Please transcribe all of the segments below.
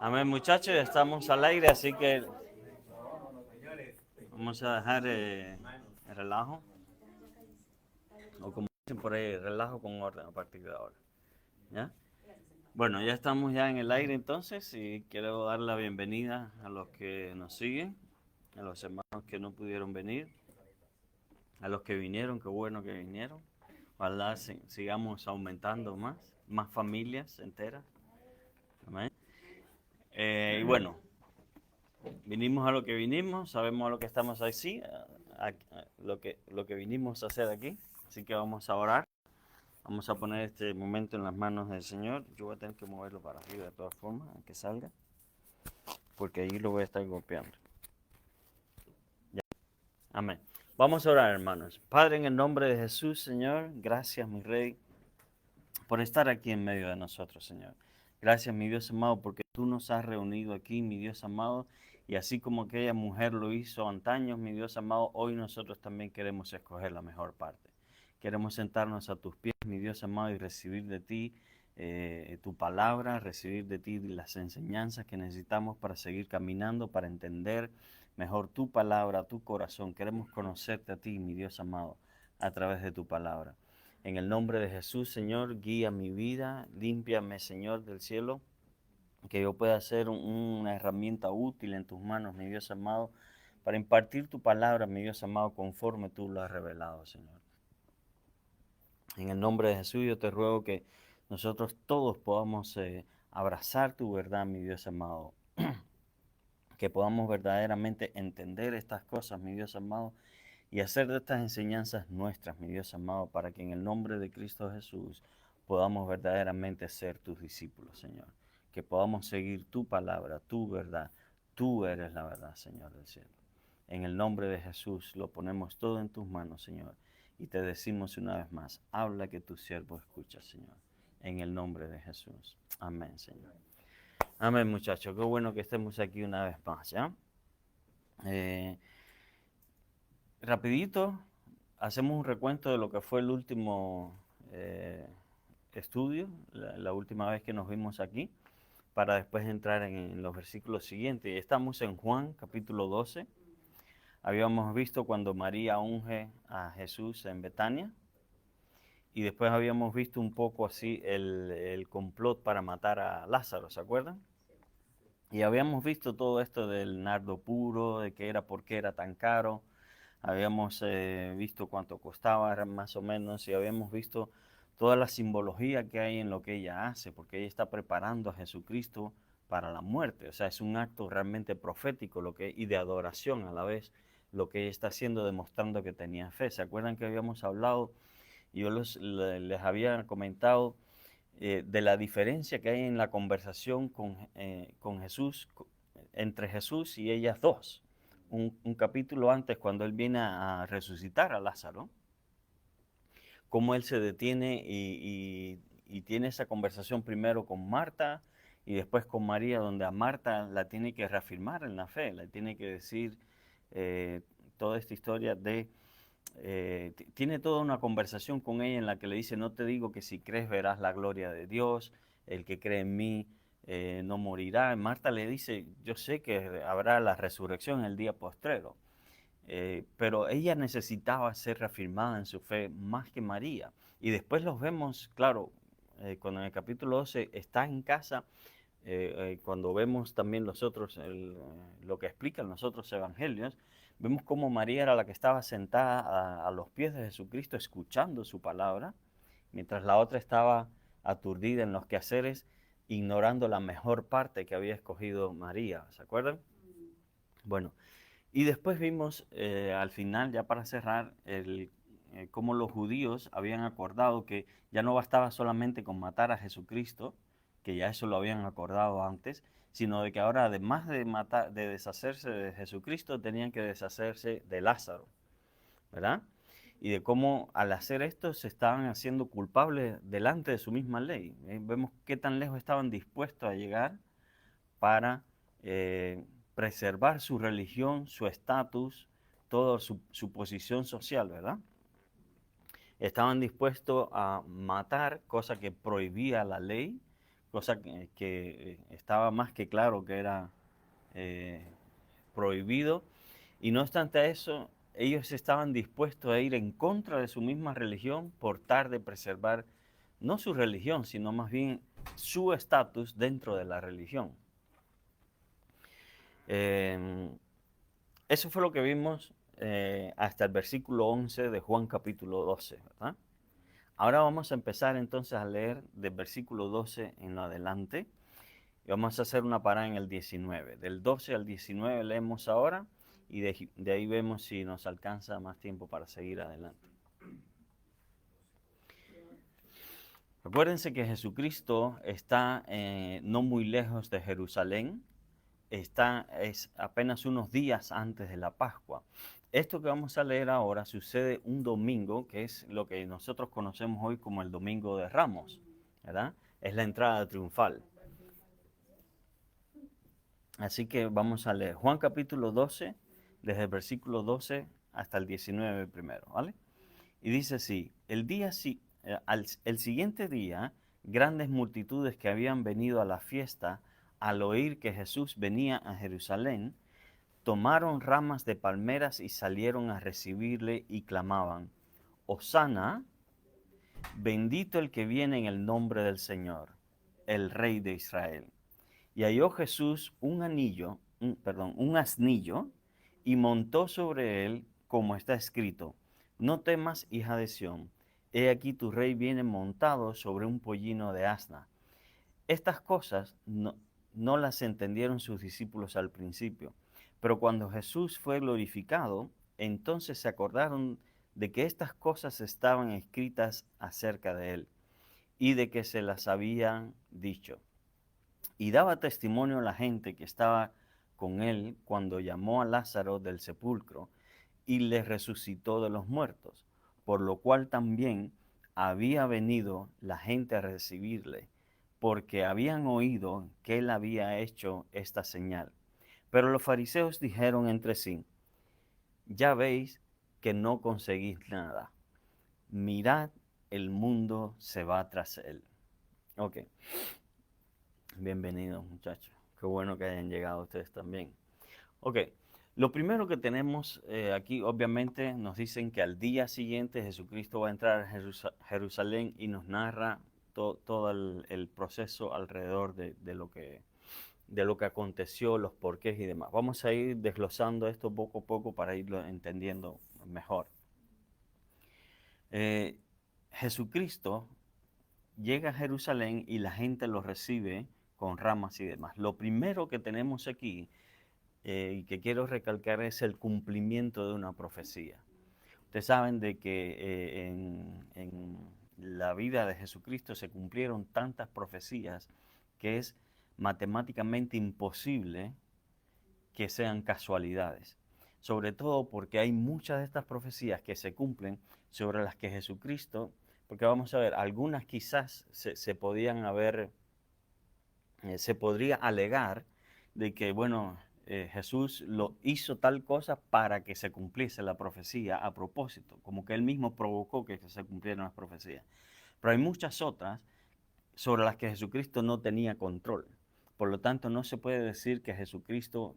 Amén, muchachos, ya estamos al aire, así que vamos a dejar el relajo, o como dicen por ahí, relajo con orden a partir de ahora. ¿Ya? Bueno, ya estamos ya en el aire entonces y quiero dar la bienvenida a los que nos siguen, a los hermanos que no pudieron venir, a los que vinieron, qué bueno que vinieron. Ojalá sigamos aumentando más familias enteras. Amén. Y bueno, vinimos a lo que vinimos, sabemos a lo que estamos aquí, lo que vinimos a hacer aquí, así que vamos a orar. Vamos a poner este momento en las manos del Señor. Yo voy a tener que moverlo para arriba de todas formas, aunque salga, porque ahí lo voy a estar golpeando. Ya. Amén. Vamos a orar, hermanos. Padre, en el nombre de Jesús, Señor, gracias, mi Rey, por estar aquí en medio de nosotros, Señor. Gracias, mi Dios amado, porque tú nos has reunido aquí, mi Dios amado, y así como aquella mujer lo hizo antaño, mi Dios amado, hoy nosotros también queremos escoger la mejor parte. Queremos sentarnos a tus pies, mi Dios amado, y recibir de ti tu palabra, recibir de ti las enseñanzas que necesitamos para seguir caminando, para entender mejor tu palabra, tu corazón. Queremos conocerte a ti, mi Dios amado, a través de tu palabra. En el nombre de Jesús, Señor, guía mi vida, límpiame, Señor del cielo, que yo pueda ser una herramienta útil en tus manos, mi Dios amado, para impartir tu palabra, mi Dios amado, conforme tú lo has revelado, Señor. En el nombre de Jesús, yo te ruego que nosotros todos podamos abrazar tu verdad, mi Dios amado, que podamos verdaderamente entender estas cosas, mi Dios amado, y hacer de estas enseñanzas nuestras, mi Dios amado, para que en el nombre de Cristo Jesús podamos verdaderamente ser tus discípulos, Señor. Que podamos seguir tu palabra, tu verdad. Tú eres la verdad, Señor del cielo. En el nombre de Jesús lo ponemos todo en tus manos, Señor. Y te decimos una vez más, habla que tu siervo escucha, Señor. En el nombre de Jesús. Amén, Señor. Amén, muchachos. Qué bueno que estemos aquí una vez más, ¿ya? Eh, Rapidito, hacemos un recuento de lo que fue el último estudio, la última vez que nos vimos aquí, para después entrar en los versículos siguientes. Estamos en Juan capítulo 12. Habíamos visto cuando María unge a Jesús en Betania y después habíamos visto un poco así el complot para matar a Lázaro, ¿se acuerdan? Y habíamos visto todo esto del nardo puro, de que era por qué era tan caro. Habíamos visto cuánto costaba más o menos y habíamos visto toda la simbología que hay en lo que ella hace, porque ella está preparando a Jesucristo para la muerte. O sea, es un acto realmente profético y de adoración a la vez, lo que ella está haciendo, demostrando que tenía fe. ¿Se acuerdan que habíamos hablado? Yo les había comentado de la diferencia que hay en la conversación con Jesús, entre Jesús y ellas dos. Un capítulo antes, cuando él viene a resucitar a Lázaro, cómo él se detiene y tiene esa conversación primero con Marta y después con María, donde a Marta la tiene que reafirmar en la fe, le tiene que decir eh, toda esta historia tiene toda una conversación con ella en la que le dice, no te digo que si crees verás la gloria de Dios, el que cree en mí no morirá. Marta le dice, yo sé que habrá la resurrección el día postrero, pero ella necesitaba ser reafirmada en su fe más que María. Y después los vemos, claro, cuando en el capítulo 12 está en casa, cuando vemos también lo que explican los otros evangelios, vemos cómo María era la que estaba sentada a los pies de Jesucristo escuchando su palabra, mientras la otra estaba aturdida en los quehaceres, ignorando la mejor parte que había escogido María. ¿Se acuerdan? Bueno, y después vimos al final, ya para cerrar, cómo los judíos habían acordado que ya no bastaba solamente con matar a Jesucristo, que ya eso lo habían acordado antes, sino de que ahora además de matar, de deshacerse de Jesucristo, tenían que deshacerse de Lázaro, ¿verdad? Y de cómo al hacer esto se estaban haciendo culpables delante de su misma ley. Vemos qué tan lejos estaban dispuestos a llegar para preservar su religión, su estatus, toda su posición social, ¿verdad? Estaban dispuestos a matar, cosa que prohibía la ley, cosa que estaba más que claro que era prohibido. Y no obstante eso, ellos estaban dispuestos a ir en contra de su misma religión por tal de preservar no su religión, sino más bien su estatus dentro de la religión. Eso fue lo que vimos hasta el versículo 11 de Juan capítulo 12, ¿verdad? Ahora vamos a empezar entonces a leer del versículo 12 en lo adelante. Y vamos a hacer una parada en el 19. Del 12 al 19 leemos ahora y de ahí vemos si nos alcanza más tiempo para seguir adelante. Recuérdense que Jesucristo está no muy lejos de Jerusalén. Es apenas unos días antes de la Pascua. Esto que vamos a leer ahora sucede un domingo, que es lo que nosotros conocemos hoy como el Domingo de Ramos, ¿verdad? Es la entrada triunfal. Así que vamos a leer Juan capítulo 12, desde el versículo 12 hasta el 19 primero, ¿vale? Y dice así, el siguiente día, grandes multitudes que habían venido a la fiesta, al oír que Jesús venía a Jerusalén, tomaron ramas de palmeras y salieron a recibirle y clamaban, Hosana, bendito el que viene en el nombre del Señor, el Rey de Israel. Y halló Jesús un asnillo, y montó sobre él, como está escrito, no temas, hija de Sión, he aquí tu rey viene montado sobre un pollino de asna. Estas cosas no las entendieron sus discípulos al principio, pero cuando Jesús fue glorificado, entonces se acordaron de que estas cosas estaban escritas acerca de él y de que se las habían dicho. Y daba testimonio a la gente que estaba con él cuando llamó a Lázaro del sepulcro y le resucitó de los muertos, por lo cual también había venido la gente a recibirle, porque habían oído que él había hecho esta señal. Pero los fariseos dijeron entre sí, ya veis que no conseguís nada. Mirad, el mundo se va tras él. Ok. Bienvenidos, muchachos. Qué bueno que hayan llegado ustedes también. Ok. Lo primero que tenemos aquí, obviamente, nos dicen que al día siguiente Jesucristo va a entrar a Jerusalén y nos narra todo el proceso alrededor de lo que aconteció, los porqués y demás. Vamos a ir desglosando esto poco a poco para irlo entendiendo mejor. Jesucristo llega a Jerusalén y la gente lo recibe con ramas y demás. Lo primero que tenemos aquí y que quiero recalcar es el cumplimiento de una profecía. Ustedes saben de que en la vida de Jesucristo se cumplieron tantas profecías que es matemáticamente imposible que sean casualidades. Sobre todo porque hay muchas de estas profecías que se cumplen sobre las que Jesucristo, porque vamos a ver, algunas quizás se podrían haber, se podría alegar de que, bueno, Jesús lo hizo tal cosa para que se cumpliese la profecía a propósito, como que él mismo provocó que se cumplieran las profecías. Pero hay muchas otras sobre las que Jesucristo no tenía control. Por lo tanto, no se puede decir que Jesucristo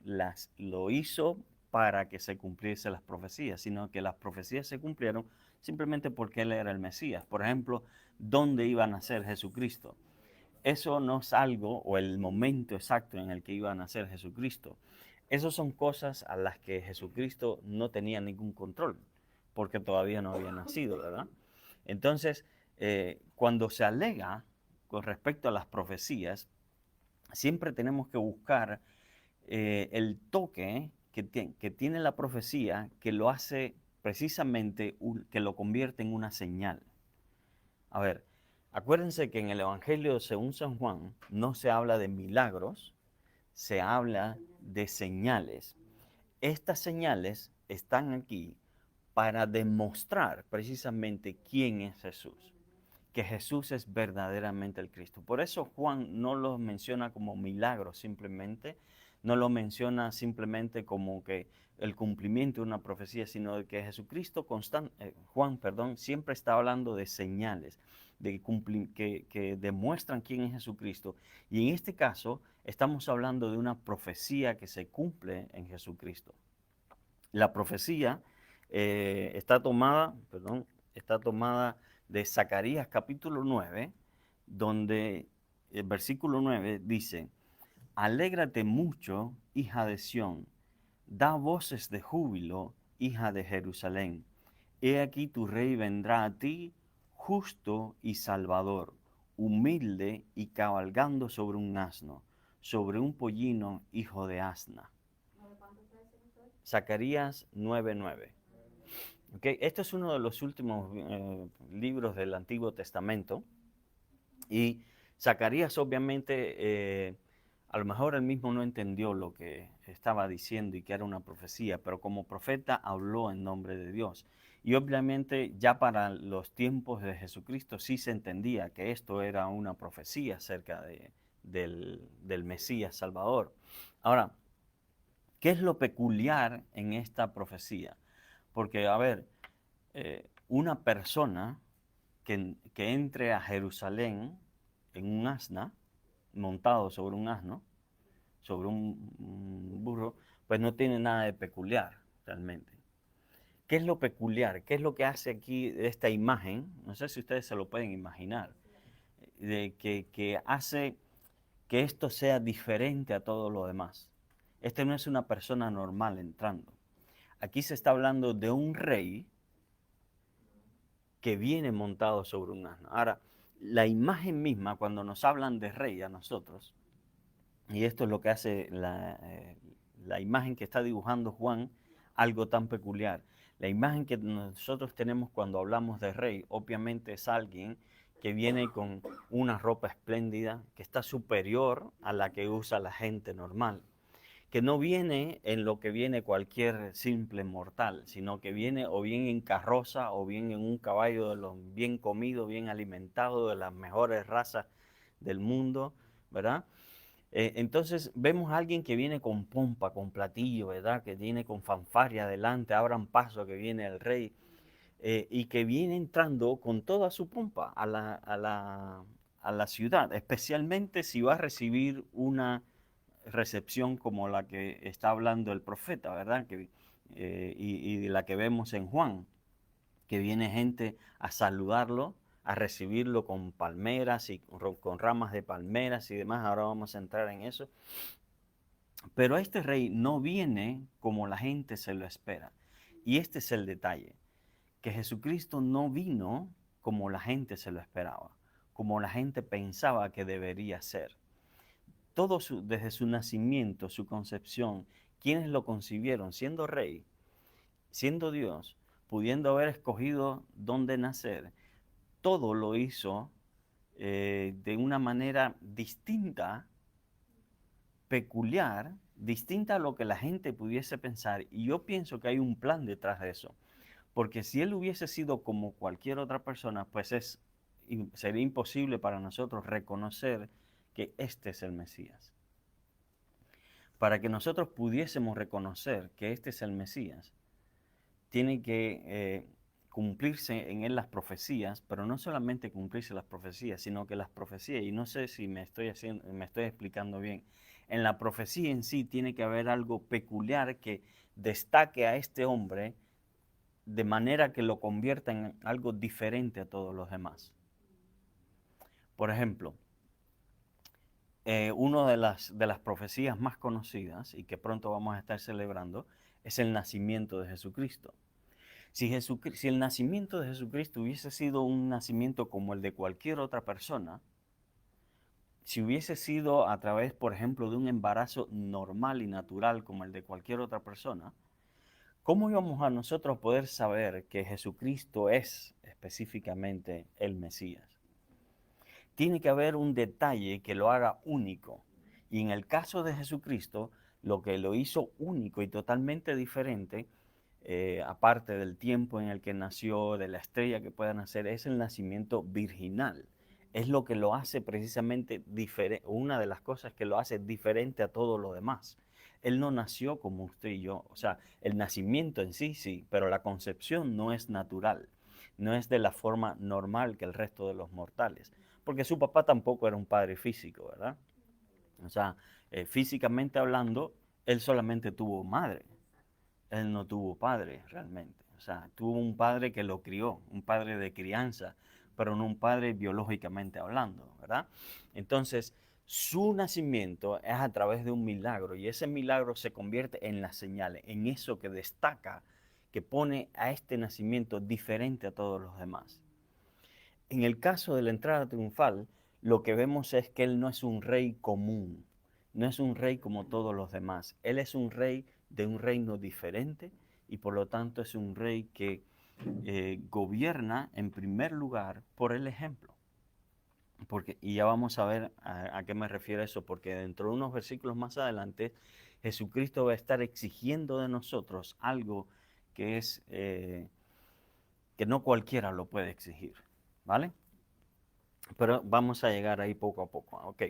lo hizo para que se cumpliesen las profecías, sino que las profecías se cumplieron simplemente porque Él era el Mesías. Por ejemplo, ¿dónde iba a nacer Jesucristo? Eso no es algo, o el momento exacto en el que iba a nacer Jesucristo. Esas son cosas a las que Jesucristo no tenía ningún control, porque todavía no había nacido, ¿verdad? Entonces, cuando se alega con respecto a las profecías, siempre tenemos que buscar el toque que tiene la profecía que lo hace precisamente, que lo convierte en una señal. A ver, acuérdense que en el Evangelio según San Juan no se habla de milagros, se habla de señales. Estas señales están aquí para demostrar precisamente quién es Jesús, que Jesús es verdaderamente el Cristo. Por eso Juan no lo menciona como milagros simplemente, no lo menciona simplemente como que el cumplimiento de una profecía, sino de que Jesucristo, Juan, siempre está hablando de señales, que demuestran quién es Jesucristo. Y en este caso estamos hablando de una profecía que se cumple en Jesucristo. La profecía está tomada de Zacarías capítulo 9, donde el versículo 9 dice: Alégrate mucho, hija de Sión, da voces de júbilo, hija de Jerusalén. He aquí tu rey vendrá a ti, justo y salvador, humilde y cabalgando sobre un asno, sobre un pollino, hijo de asna. Zacarías 9:9. Okay, este es uno de los últimos libros del Antiguo Testamento, y Zacarías obviamente, a lo mejor él mismo no entendió lo que estaba diciendo y que era una profecía, pero como profeta habló en nombre de Dios. Y obviamente ya para los tiempos de Jesucristo sí se entendía que esto era una profecía acerca del Mesías Salvador. Ahora, ¿qué es lo peculiar en esta profecía? Porque, a ver, una persona que entre a Jerusalén en un asna, montado sobre un asno, sobre un burro, pues no tiene nada de peculiar realmente. ¿Qué es lo peculiar? ¿Qué es lo que hace aquí esta imagen? No sé si ustedes se lo pueden imaginar, de que hace que esto sea diferente a todo lo demás. Este no es una persona normal entrando. Aquí se está hablando de un rey que viene montado sobre un asno. Ahora, la imagen misma, cuando nos hablan de rey a nosotros, y esto es lo que hace la imagen que está dibujando Juan, algo tan peculiar. La imagen que nosotros tenemos cuando hablamos de rey, obviamente es alguien que viene con una ropa espléndida, que está superior a la que usa la gente normal, que no viene en lo que viene cualquier simple mortal, sino que viene o bien en carroza o bien en un caballo de los bien comido, bien alimentado, de las mejores razas del mundo, ¿verdad? Entonces vemos a alguien que viene con pompa, con platillo, ¿verdad? Que viene con fanfarria adelante, abran paso que viene el rey, y que viene entrando con toda su pompa a la ciudad, especialmente si va a recibir una recepción como la que está hablando el profeta, ¿verdad? Y la que vemos en Juan, que viene gente a saludarlo, a recibirlo con palmeras y con ramas de palmeras y demás. Ahora vamos a entrar en eso. Pero este rey no viene como la gente se lo espera. Y este es el detalle, que Jesucristo no vino como la gente se lo esperaba, como la gente pensaba que debería ser. Desde su nacimiento, su concepción, quienes lo concibieron siendo rey, siendo Dios, pudiendo haber escogido dónde nacer, todo lo hizo de una manera distinta, peculiar, distinta a lo que la gente pudiese pensar. Y yo pienso que hay un plan detrás de eso. Porque si él hubiese sido como cualquier otra persona, pues sería imposible para nosotros reconocer que este es el Mesías. Para que nosotros pudiésemos reconocer que este es el Mesías, tiene que cumplirse en él las profecías, pero no solamente cumplirse las profecías, sino que las profecías, y no sé si me estoy explicando bien, en la profecía en sí tiene que haber algo peculiar que destaque a este hombre de manera que lo convierta en algo diferente a todos los demás. Por ejemplo, una de las profecías más conocidas y que pronto vamos a estar celebrando es el nacimiento de Jesucristo. Si el nacimiento de Jesucristo hubiese sido un nacimiento como el de cualquier otra persona, si hubiese sido a través, por ejemplo, de un embarazo normal y natural como el de cualquier otra persona, ¿cómo íbamos a nosotros poder saber que Jesucristo es específicamente el Mesías? Tiene que haber un detalle que lo haga único. Y en el caso de Jesucristo, lo que lo hizo único y totalmente diferente, aparte del tiempo en el que nació, de la estrella que pueda nacer, es el nacimiento virginal. Es lo que lo hace precisamente diferente, una de las cosas que lo hace diferente a todo lo demás. Él no nació como usted y yo, o sea, el nacimiento en sí, sí, pero la concepción no es natural. no es de la forma normal que el resto de los mortales, porque su papá tampoco era un padre físico, ¿verdad? O sea, físicamente hablando, él solamente tuvo madre, él no tuvo padre realmente. O sea, tuvo un padre que lo crió, un padre de crianza, pero no un padre biológicamente hablando, ¿verdad? Entonces, su nacimiento es a través de un milagro y ese milagro se convierte en las señales, en eso que destaca, que pone a este nacimiento diferente a todos los demás. En el caso de la entrada triunfal, lo que vemos es que él no es un rey común, no es un rey como todos los demás. Él es un rey de un reino diferente y por lo tanto es un rey que gobierna en primer lugar por el ejemplo. Porque, y ya vamos a ver a qué me refiero eso, porque dentro de unos versículos más adelante, Jesucristo va a estar exigiendo de nosotros algo que es que no cualquiera lo puede exigir, ¿vale? Pero vamos a llegar ahí poco a poco, ¿ok?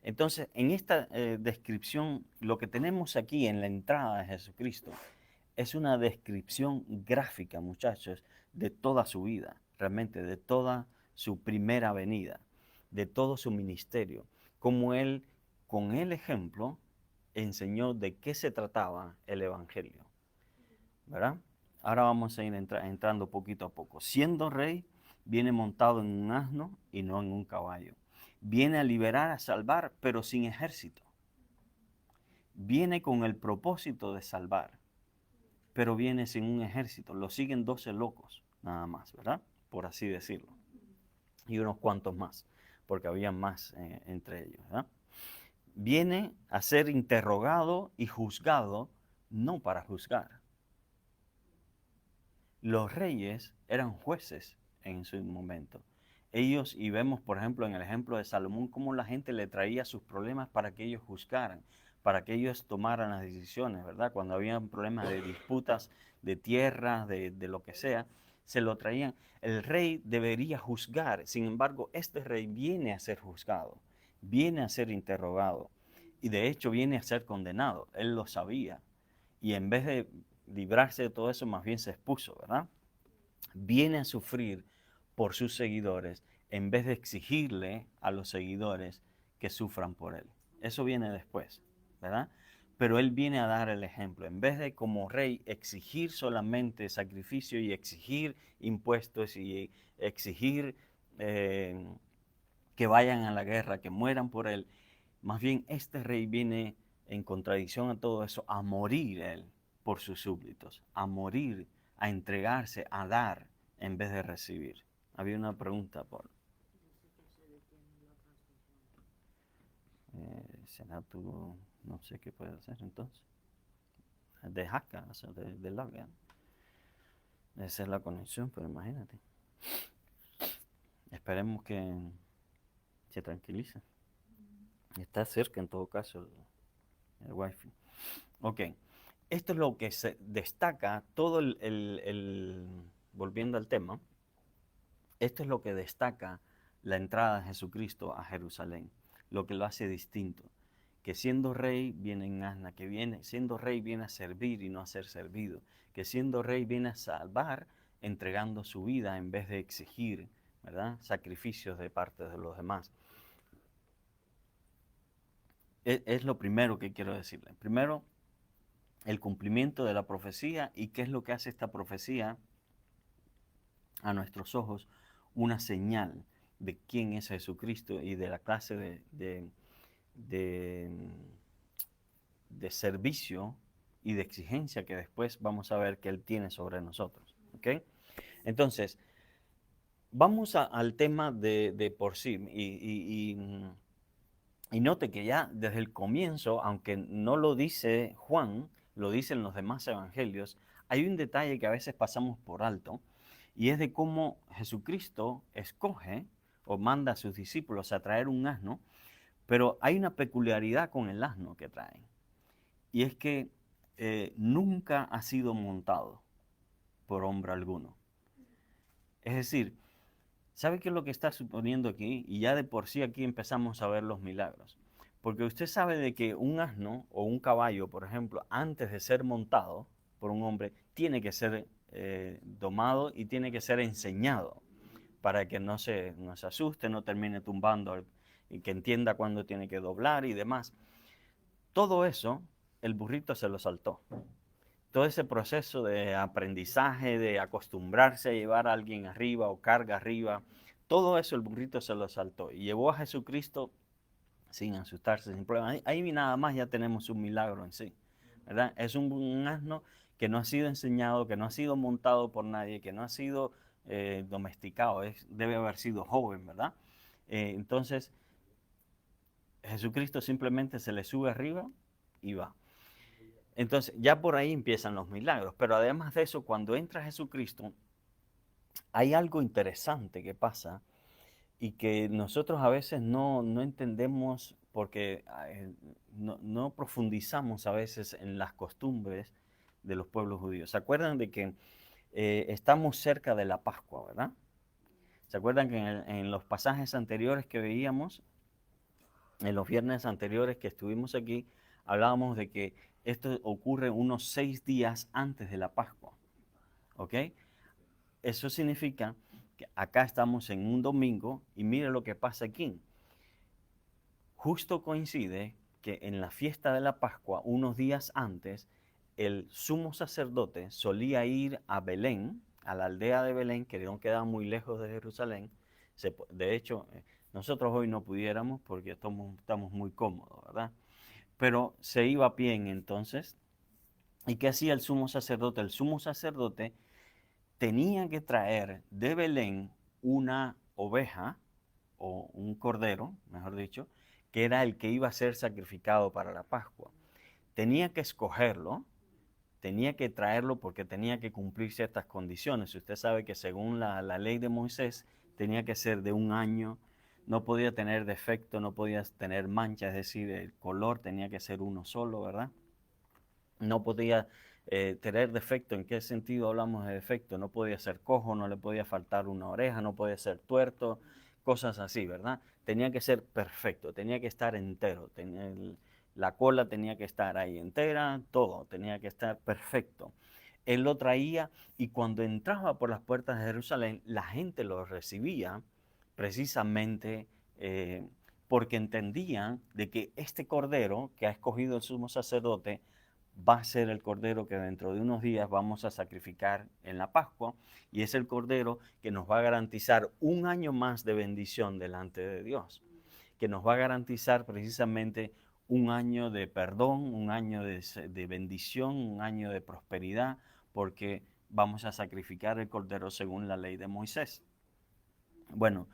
Entonces, en esta descripción, lo que tenemos aquí en la entrada de Jesucristo es una descripción gráfica, muchachos, de toda su vida, realmente de toda su primera venida, de todo su ministerio, como él, con el ejemplo, enseñó de qué se trataba el Evangelio, ¿verdad? Ahora vamos a ir entrando poquito a poco. Siendo rey, viene montado en un asno y no en un caballo. Viene a liberar, a salvar, pero sin ejército. Viene con el propósito de salvar, pero viene sin un ejército. Lo siguen 12 locos, nada más, ¿verdad? Por así decirlo. Y unos cuantos más, porque había más entre ellos, ¿verdad? Viene a ser interrogado y juzgado, no para juzgar. Los reyes eran jueces en su momento. Ellos, y vemos por ejemplo en el ejemplo de Salomón, cómo la gente le traía sus problemas para que ellos juzgaran, para que ellos tomaran las decisiones, ¿verdad? Cuando había problemas de disputas de tierras, de lo que sea, se lo traían. El rey debería juzgar, sin embargo, este rey viene a ser juzgado, viene a ser interrogado y de hecho viene a ser condenado. Él lo sabía y en vez de librarse de todo eso, más bien se expuso, ¿verdad? Viene a sufrir por sus seguidores en vez de exigirle a los seguidores que sufran por él. Eso viene después, ¿verdad? Pero él viene a dar el ejemplo. En vez de como rey exigir solamente sacrificio y exigir impuestos y exigir que vayan a la guerra, que mueran por él, más bien este rey viene en contradicción a todo eso, a morir él por sus súbditos, a morir, a entregarse, a dar en vez de recibir. Había una pregunta por Senato, no sé qué puede hacer entonces. De Haka, o sea, de Lagan. Esa es la conexión, pero imagínate. Esperemos que se tranquilice. Está cerca en todo caso el wifi. Ok, esto es lo que se destaca, todo volviendo al tema, esto es lo que destaca la entrada de Jesucristo a Jerusalén, lo que lo hace distinto, que siendo rey viene en asna, que viene, siendo rey viene a servir y no a ser servido, que siendo rey viene a salvar entregando su vida en vez de exigir, ¿verdad?, sacrificios de parte de los demás. Es lo primero que quiero decirle. Primero, el cumplimiento de la profecía y qué es lo que hace esta profecía a nuestros ojos, una señal de quién es Jesucristo y de la clase de servicio y de exigencia que después vamos a ver que Él tiene sobre nosotros. ¿Okay? Entonces, vamos al tema de por sí y note que ya desde el comienzo, aunque no lo dice Juan, lo dicen los demás evangelios, hay un detalle que a veces pasamos por alto, y es de cómo Jesucristo escoge o manda a sus discípulos a traer un asno, pero hay una peculiaridad con el asno que traen, y es que nunca ha sido montado por hombre alguno. Es decir, ¿sabe qué es lo que está suponiendo aquí? Y ya de por sí aquí empezamos a ver los milagros. Porque usted sabe de que un asno o un caballo, por ejemplo, antes de ser montado por un hombre, tiene que ser domado y tiene que ser enseñado para que no se asuste, no termine tumbando y que entienda cuándo tiene que doblar y demás. Todo eso, el burrito se lo saltó. Todo ese proceso de aprendizaje, de acostumbrarse a llevar a alguien arriba o carga arriba, todo eso el burrito se lo saltó y llevó a Jesucristo sin asustarse, sin problema. Ahí nada más ya tenemos un milagro en sí, ¿verdad? Es un asno que no ha sido enseñado, que no ha sido montado por nadie, que no ha sido domesticado, debe haber sido joven, ¿verdad? Entonces, Jesucristo simplemente se le sube arriba y va. Entonces, ya por ahí empiezan los milagros, pero además de eso, cuando entra Jesucristo, hay algo interesante que pasa y que nosotros a veces no entendemos porque no profundizamos a veces en las costumbres de los pueblos judíos. ¿Se acuerdan de que estamos cerca de la Pascua, verdad? ¿Se acuerdan que en los pasajes anteriores que veíamos, en los viernes anteriores que estuvimos aquí, hablábamos de que esto ocurre unos 6 días antes de la Pascua, ¿ok? Eso significa que acá estamos en un domingo y mire lo que pasa aquí. Justo coincide que en la fiesta de la Pascua, unos días antes, el sumo sacerdote solía ir a Belén, a la aldea de Belén, que no queda muy lejos de Jerusalén. De hecho, nosotros hoy no pudiéramos porque estamos muy cómodos, ¿verdad? Pero se iba a pie entonces. ¿Y qué hacía el sumo sacerdote? El sumo sacerdote tenía que traer de Belén una oveja o un cordero, mejor dicho, que era el que iba a ser sacrificado para la Pascua. Tenía que escogerlo, tenía que traerlo porque tenía que cumplir ciertas condiciones. Usted sabe que según la ley de Moisés tenía que ser de un año, no podía tener defecto, no podía tener mancha, es decir, el color tenía que ser uno solo, ¿verdad? No podía tener defecto. ¿En qué sentido hablamos de defecto? No podía ser cojo, no le podía faltar una oreja, no podía ser tuerto, cosas así, ¿verdad? Tenía que ser perfecto, tenía que estar entero, la cola tenía que estar ahí entera, todo tenía que estar perfecto. Él lo traía y cuando entraba por las puertas de Jerusalén, la gente lo recibía precisamente porque entendían de que este cordero que ha escogido el sumo sacerdote va a ser el cordero que dentro de unos días vamos a sacrificar en la Pascua y es el cordero que nos va a garantizar un año más de bendición delante de Dios, que nos va a garantizar precisamente un año de perdón, un año de bendición, un año de prosperidad, porque vamos a sacrificar el cordero según la ley de Moisés. Bueno,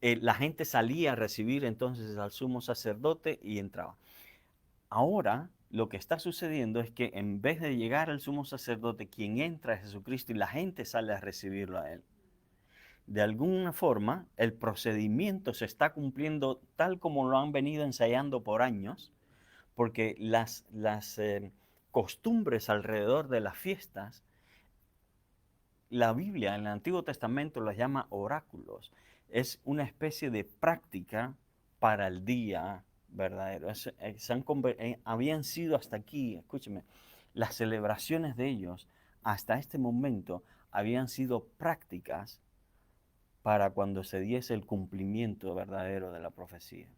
la gente salía a recibir entonces al sumo sacerdote y entraba. Ahora lo que está sucediendo es que en vez de llegar al sumo sacerdote, quien entra es Jesucristo y la gente sale a recibirlo a él. De alguna forma, el procedimiento se está cumpliendo tal como lo han venido ensayando por años, porque las costumbres alrededor de las fiestas, la Biblia en el Antiguo Testamento las llama oráculos. Es una especie de práctica para el día verdadero. Habían sido hasta aquí, escúcheme, las celebraciones de ellos hasta este momento habían sido prácticas para cuando se diese el cumplimiento verdadero de la profecía.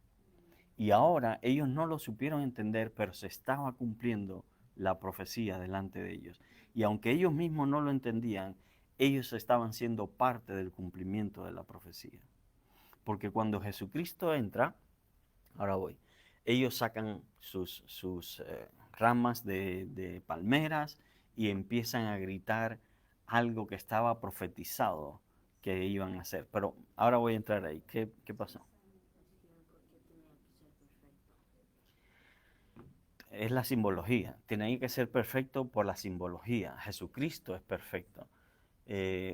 Y ahora ellos no lo supieron entender, pero se estaba cumpliendo la profecía delante de ellos. Y aunque ellos mismos no lo entendían, ellos estaban siendo parte del cumplimiento de la profecía. Porque cuando Jesucristo entra, ahora voy, ellos sacan sus ramas de palmeras y empiezan a gritar algo que estaba profetizado que iban a hacer. Pero ahora voy a entrar ahí. ¿Qué pasó? Es la simbología. Tiene que ser perfecto por la simbología. Jesucristo es perfecto.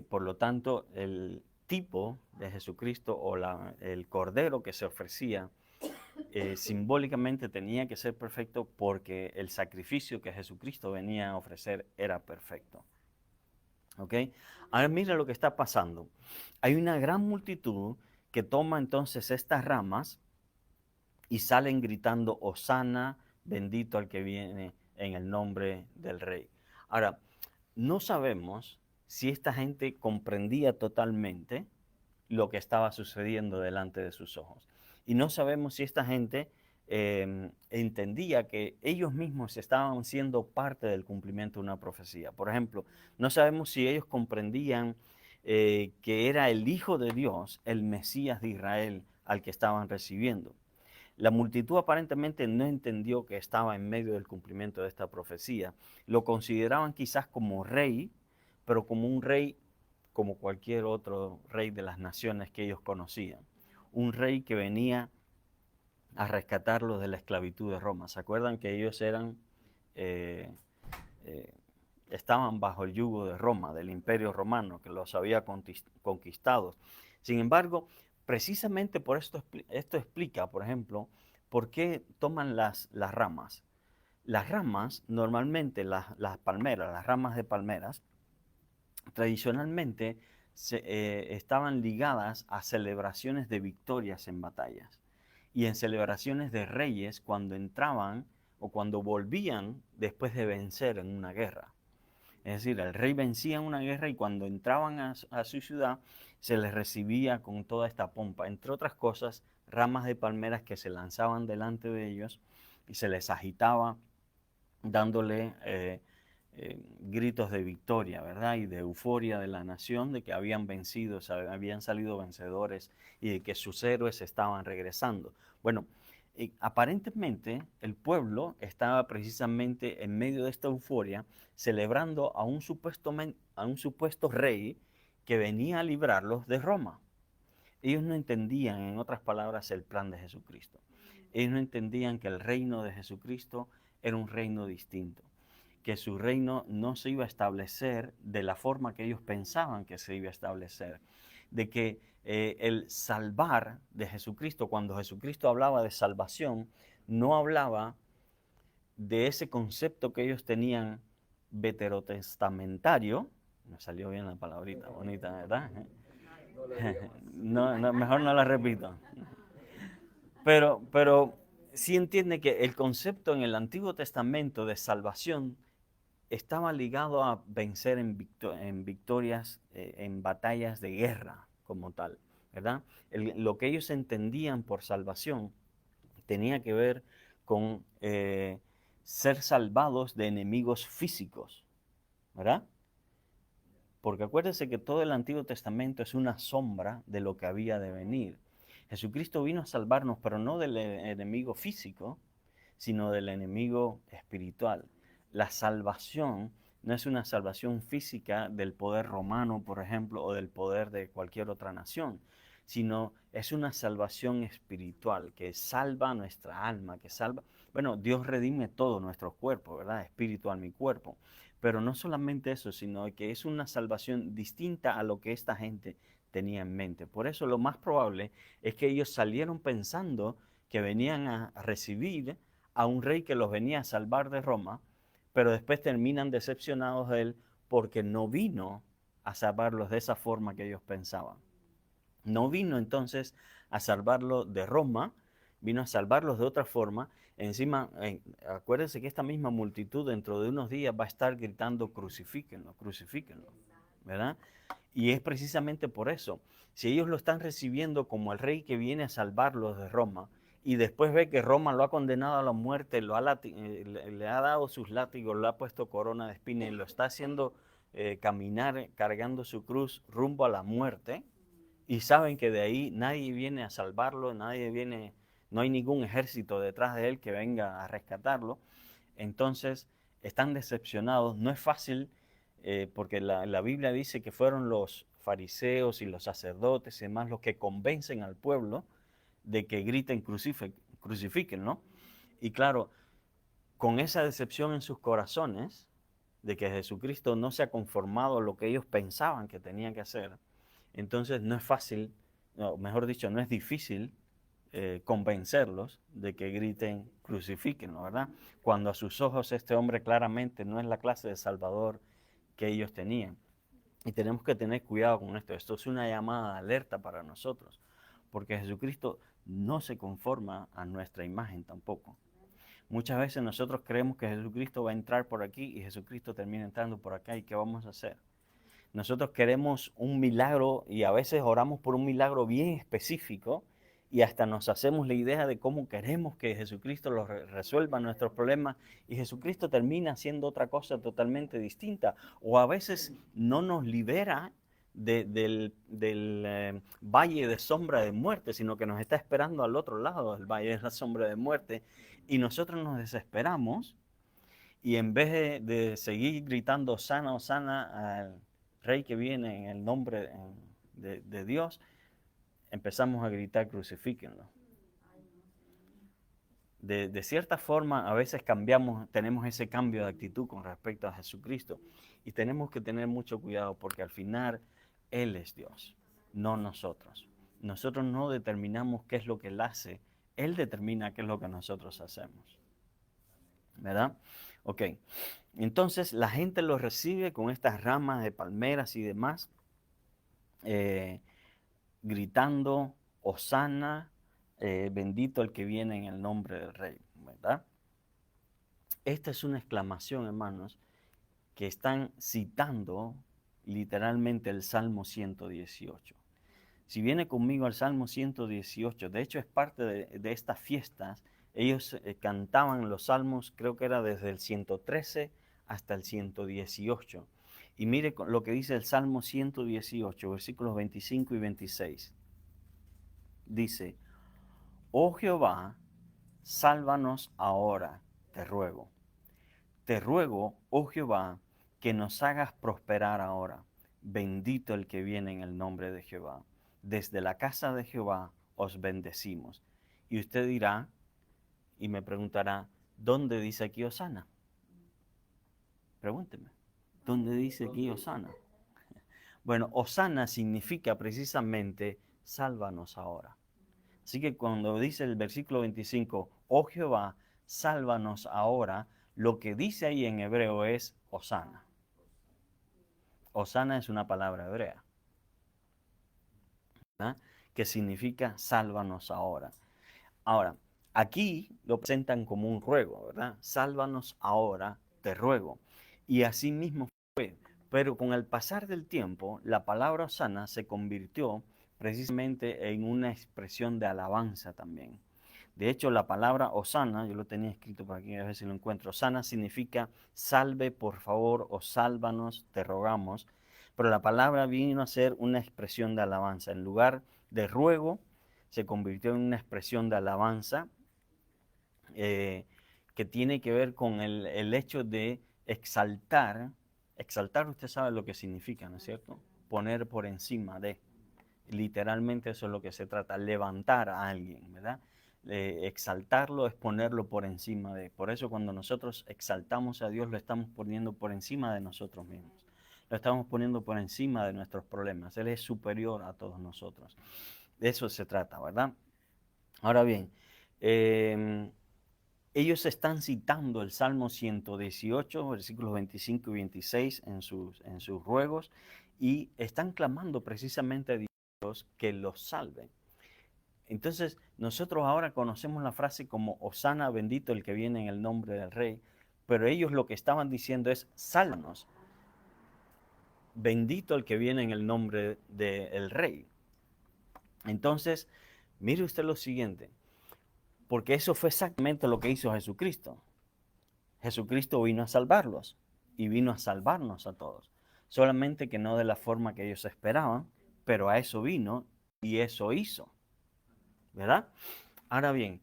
Por lo tanto, el tipo de Jesucristo o el cordero que se ofrecía simbólicamente tenía que ser perfecto porque el sacrificio que Jesucristo venía a ofrecer era perfecto. ¿Ok? Ahora mira lo que está pasando. Hay una gran multitud que toma entonces estas ramas y salen gritando, Hosana, bendito al que viene en el nombre del Rey. Ahora, no sabemos si esta gente comprendía totalmente lo que estaba sucediendo delante de sus ojos. Y no sabemos si esta gente entendía que ellos mismos estaban siendo parte del cumplimiento de una profecía. Por ejemplo, no sabemos si ellos comprendían que era el Hijo de Dios, el Mesías de Israel, al que estaban recibiendo. La multitud aparentemente no entendió que estaba en medio del cumplimiento de esta profecía. Lo consideraban quizás como rey, pero como un rey como cualquier otro rey de las naciones que ellos conocían. Un rey que venía a rescatarlos de la esclavitud de Roma. ¿Se acuerdan que ellos eh, eh, estaban bajo el yugo de Roma, del imperio romano, que los había conquistado? Sin embargo, precisamente por esto explica, por ejemplo, por qué toman las ramas. Las ramas, normalmente las palmeras, las ramas de palmeras, tradicionalmente estaban ligadas a celebraciones de victorias en batallas y en celebraciones de reyes cuando entraban o cuando volvían después de vencer en una guerra. Es decir, el rey vencía en una guerra y cuando entraban a su ciudad se les recibía con toda esta pompa. Entre otras cosas, ramas de palmeras que se lanzaban delante de ellos y se les agitaba dándole gritos de victoria, ¿verdad? Y de euforia de la nación, de que habían vencido, habían salido vencedores y de que sus héroes estaban regresando. Bueno, aparentemente el pueblo estaba precisamente en medio de esta euforia celebrando a un supuesto rey que venía a librarlos de Roma. Ellos no entendían, en otras palabras, el plan de Jesucristo. Ellos no entendían que el reino de Jesucristo era un reino distinto, que su reino no se iba a establecer de la forma que ellos pensaban que se iba a establecer, de que el salvar de Jesucristo, cuando Jesucristo hablaba de salvación, no hablaba de ese concepto que ellos tenían veterotestamentario. Me salió bien la palabrita, bonita, ¿verdad? No, mejor no la repito. Pero sí entiende que el concepto en el Antiguo Testamento de salvación estaba ligado a vencer en victorias, en batallas de guerra como tal, ¿verdad? Lo que ellos entendían por salvación tenía que ver con ser salvados de enemigos físicos, ¿verdad? Porque acuérdense que todo el Antiguo Testamento es una sombra de lo que había de venir. Jesucristo vino a salvarnos, pero no del enemigo físico, sino del enemigo espiritual. La salvación no es una salvación física del poder romano, por ejemplo, o del poder de cualquier otra nación, sino es una salvación espiritual que salva nuestra alma, que salva... Bueno, Dios redime todo nuestro cuerpo, ¿verdad? Espíritu, alma y cuerpo. Pero no solamente eso, sino que es una salvación distinta a lo que esta gente tenía en mente. Por eso lo más probable es que ellos salieron pensando que venían a recibir a un rey que los venía a salvar de Roma, pero después terminan decepcionados de él porque no vino a salvarlos de esa forma que ellos pensaban. No vino entonces a salvarlos de Roma, vino a salvarlos de otra forma. Encima, acuérdense que esta misma multitud dentro de unos días va a estar gritando crucifíquenlo, crucifíquenlo, ¿verdad? Y es precisamente por eso. Si ellos lo están recibiendo como el rey que viene a salvarlos de Roma, y después ve que Roma lo ha condenado a la muerte, le ha dado sus látigos, le ha puesto corona de espinas y lo está haciendo caminar cargando su cruz rumbo a la muerte, y saben que de ahí nadie viene a salvarlo, no hay ningún ejército detrás de él que venga a rescatarlo, entonces están decepcionados. No es fácil porque la Biblia dice que fueron los fariseos y los sacerdotes y demás los que convencen al pueblo de que griten crucifiquen, ¿no? Y claro, con esa decepción en sus corazones, de que Jesucristo no se ha conformado a lo que ellos pensaban que tenía que hacer, entonces no es fácil, no, mejor dicho, no es difícil convencerlos de que griten crucifíquenlo, ¿verdad? Cuando a sus ojos este hombre claramente no es la clase de Salvador que ellos tenían. Y tenemos que tener cuidado con esto. Esto es una llamada de alerta para nosotros, porque Jesucristo no se conforma a nuestra imagen tampoco. Muchas veces nosotros creemos que Jesucristo va a entrar por aquí y Jesucristo termina entrando por acá. ¿Y qué vamos a hacer? nosotros queremos un milagro y a veces oramos por un milagro bien específico y hasta nos hacemos la idea de cómo queremos que Jesucristo resuelva nuestros problemas y Jesucristo termina haciendo otra cosa totalmente distinta. O a veces no nos libera del valle de sombra de muerte, sino que nos está esperando al otro lado del valle de la sombra de muerte y nosotros nos desesperamos y en vez de seguir gritando sana o sana al Rey que viene en el nombre de Dios, empezamos a gritar crucifíquenlo. De cierta forma, a veces tenemos ese cambio de actitud con respecto a Jesucristo. Y tenemos que tener mucho cuidado porque al final Él es Dios, no nosotros. Nosotros no determinamos qué es lo que Él hace, Él determina qué es lo que nosotros hacemos. ¿Verdad? Ok. Entonces la gente lo recibe con estas ramas de palmeras y demás, gritando, Hosana, bendito el que viene en el nombre del Rey, ¿verdad? Esta es una exclamación, hermanos, que están citando literalmente el Salmo 118. Si viene conmigo al Salmo 118, de hecho es parte de estas fiestas, ellos cantaban los salmos, creo que era desde el 113 hasta el 118. Y mire lo que dice el Salmo 118, versículos 25 y 26. Dice, oh Jehová, sálvanos ahora, te ruego. Te ruego, oh Jehová, que nos hagas prosperar ahora. Bendito el que viene en el nombre de Jehová. Desde la casa de Jehová os bendecimos. Y usted dirá, y me preguntará, ¿dónde dice aquí Hosana? Pregúnteme, ¿dónde dice aquí Hosana? Bueno, Hosana significa precisamente, sálvanos ahora. Así que cuando dice el versículo 25, oh Jehová, sálvanos ahora, lo que dice ahí en hebreo es Hosana. Hosana es una palabra hebrea, ¿verdad? Que significa sálvanos ahora. Ahora, aquí lo presentan como un ruego, ¿verdad? Sálvanos ahora, te ruego. Y así mismo fue. Pero con el pasar del tiempo, la palabra Hosana se convirtió precisamente en una expresión de alabanza también. De hecho, la palabra Hosana, yo lo tenía escrito por aquí, a ver si lo encuentro. Hosana significa salve, por favor, o sálvanos, te rogamos. Pero la palabra vino a ser una expresión de alabanza. En lugar de ruego, se convirtió en una expresión de alabanza que tiene que ver con el hecho de exaltar. Exaltar, usted sabe lo que significa, ¿no es cierto? Poner por encima de. Literalmente eso es lo que se trata, levantar a alguien, ¿verdad? Exaltarlo es ponerlo por encima de. Por eso cuando nosotros exaltamos a Dios lo estamos poniendo por encima de nosotros mismos. Lo estamos poniendo por encima de nuestros problemas. Él es superior a todos nosotros. De eso se trata, ¿verdad? Ahora bien, ellos están citando el Salmo 118, versículos 25 y 26 en sus ruegos y están clamando precisamente a Dios que los salve. Entonces, nosotros ahora conocemos la frase como Hosana, bendito el que viene en el nombre del Rey, pero ellos lo que estaban diciendo es, sálvanos, bendito el que viene en el nombre del Rey. Entonces, mire usted lo siguiente, porque eso fue exactamente lo que hizo Jesucristo. Jesucristo vino a salvarlos y vino a salvarnos a todos. Solamente que no de la forma que ellos esperaban, pero a eso vino y eso hizo. ¿Verdad? Ahora bien,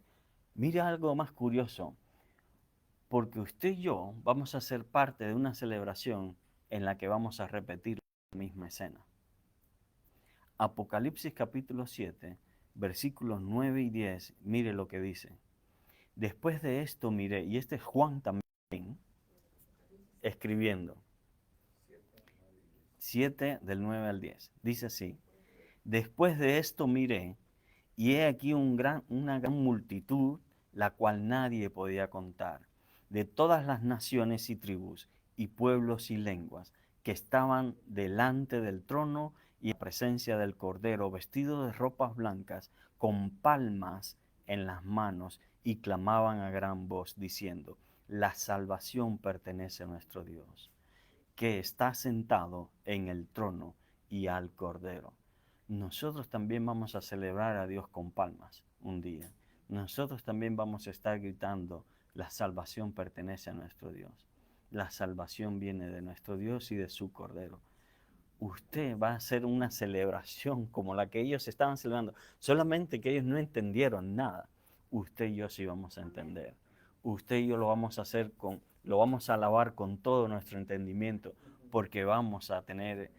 mire algo más curioso, porque usted y yo vamos a ser parte de una celebración en la que vamos a repetir la misma escena. Apocalipsis capítulo 7, versículos 9 y 10, mire lo que dice. Después de esto miré, y este es Juan también, escribiendo, 7 del 9 al 10, dice así, después de esto miré, y he aquí una gran multitud, la cual nadie podía contar, de todas las naciones y tribus, y pueblos y lenguas, que estaban delante del trono y en presencia del Cordero, vestidos de ropas blancas, con palmas en las manos, y clamaban a gran voz, diciendo, la salvación pertenece a nuestro Dios, que está sentado en el trono y al Cordero. Nosotros también vamos a celebrar a Dios con palmas un día. Nosotros también vamos a estar gritando, la salvación pertenece a nuestro Dios. La salvación viene de nuestro Dios y de su Cordero. Usted va a hacer una celebración como la que ellos estaban celebrando, solamente que ellos no entendieron nada. Usted y yo sí vamos a entender. Usted y yo lo vamos a hacer lo vamos a alabar con todo nuestro entendimiento, porque vamos a tener